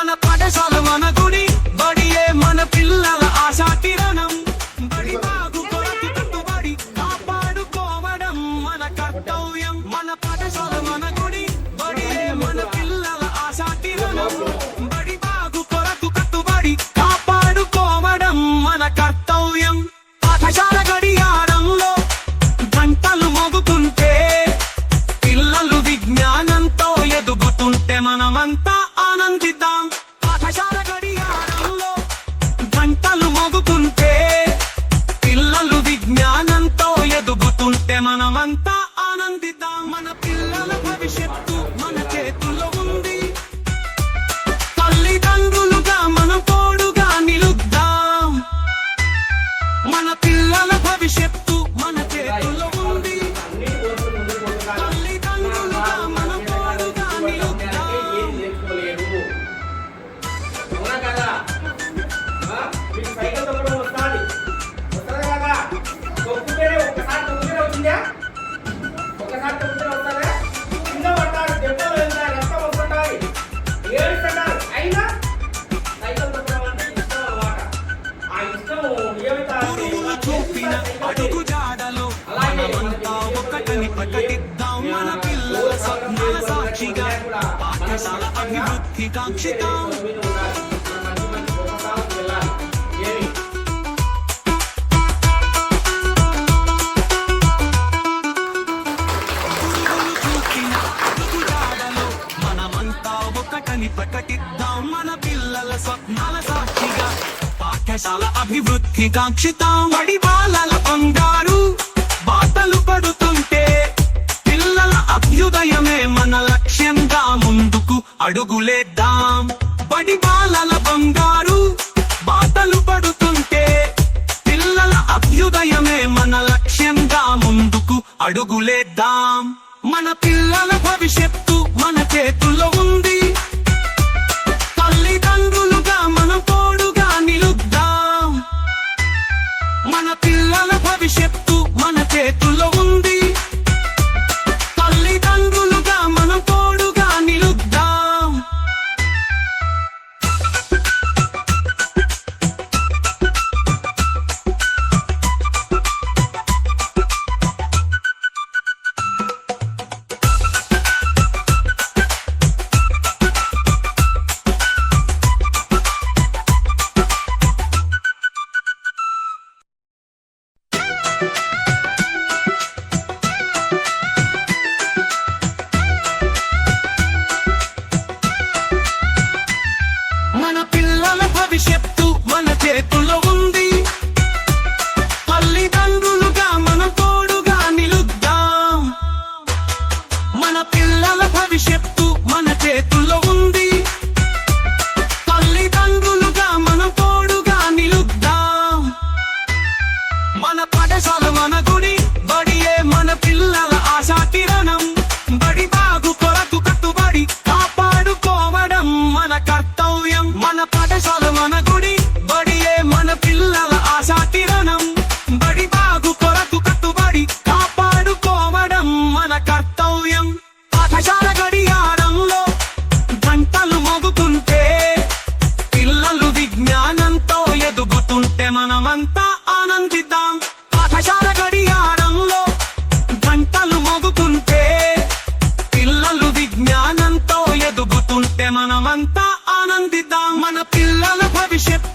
మన పాఠశాల మన గుడి బడియే మన పిల్లల ఆశా కిరణం. బడి బాగు కొరకు కట్టుబడి కాపాడుకోవడం మన కర్తవ్యం. మన పాఠశాల మన గుడి బడియే మన పిల్లల ఆశా కిరణం. బడి బాగు కొరకు కట్టుబడి కాపాడుకోవడం మన కర్తవ్యం. పాఠశాల గడియారంలో గంటలు మోగుతుంటే పిల్లలు విజ్ఞానంతో ఎదుగుతుంటే మనమంతా ఆనందిద్దాం. పాఠశాల గడియారంలో గంటలు మోగుతుంటే పిల్లలు విజ్ఞానంతో ఎదుగుతుంటే మనమంతా ఆనందిద్దాం. మన పిల్లల భవిష్యత్తు మన చేతుల్లో ఉంది. తల్లిదండ్రులుగా మనం తోడుగా నిలుద్దాం. మన పిల్లల భవిష్యత్తు మన చేతుల్లో ఉంది. తల్లిదండ్రులుగా మనం తోడుగా నిలుద్దాం. గురువులు చూపిన అడుగు జాడలో మనమంతా ఒకటని ప్రకటిద్దాం. మన పిల్లల స్వప్నాల సాక్షిగా పాఠశాల అభివృద్ధి కాంక్షిద్దాం. గురువులు చూపిన అడుగు జాడలో మనమంతా ఒకటని ప్రకటిద్దాం. మన పిల్లల స్వప్నాల సాక్షిగా పాఠశాల అభివృద్ధి కాంక్షితాం. బడి బాలల బంగారు బాటలు పడుతుంటే పిల్లల అభ్యుదయమే మన లక్ష్యంగా ముందుకు అడుగులేద్దాం. బడి బాలల బంగారు బాటలు పడుతుంటే పిల్లల అభ్యుదయమే మన లక్ష్యంగా ముందుకు అడుగులేద్దాం. మన పిల్లల భవిష్యత్తు మన చేతుల్లో ఉంది. తల్లిదండ్రులుగా మనం తోడుగా నిలుద్దాం. మన పిల్లల భవిష్యత్తు మన చేతుల్లో ఉంది. తల్లిదండ్రులుగా మనం తోడుగా నిలుద్దాం. మన పిల్లల భవిష్యత్తు మన చేతుల్లో ఉంది. తల్లిదండ్రులుగా మనం తోడుగా నిలుద్దాం. మన పిల్లల భవిష్యత్తు మన చేతుల్లో ఉంది. తల్లిదండ్రులుగా మనం తోడుగా నిలుద్దాం. మన పాఠశాల మన గుడి బడియే మన పిల్లల ఆశా కిరణం. బడి బాగు కొరకు కట్టుబడి కాపాడుకోవడం మన కర్తవ్యం. మన పాఠశాల మన గుడి బడియే మన పిల్లల ఆశా కిరణం. బడి బాగు కొరకు కట్టుబడి కాపాడుకోవడం మన కర్తవ్యం. పాఠశాల గడియారంలో గంటలు మోగుతుంటే పిల్లలు విజ్ఞానంతో ఎదుగుతుంటే మనమంతా ఆనందిద్దాం. పాఠశాల గడియారంలో గంటలు మోగుతుంటే పిల్లలు విజ్ఞానంతో ఎదుగుతుంటే మనమంతా ఆనందిద్దాం. మన పిల్లల భవిష్యత్తు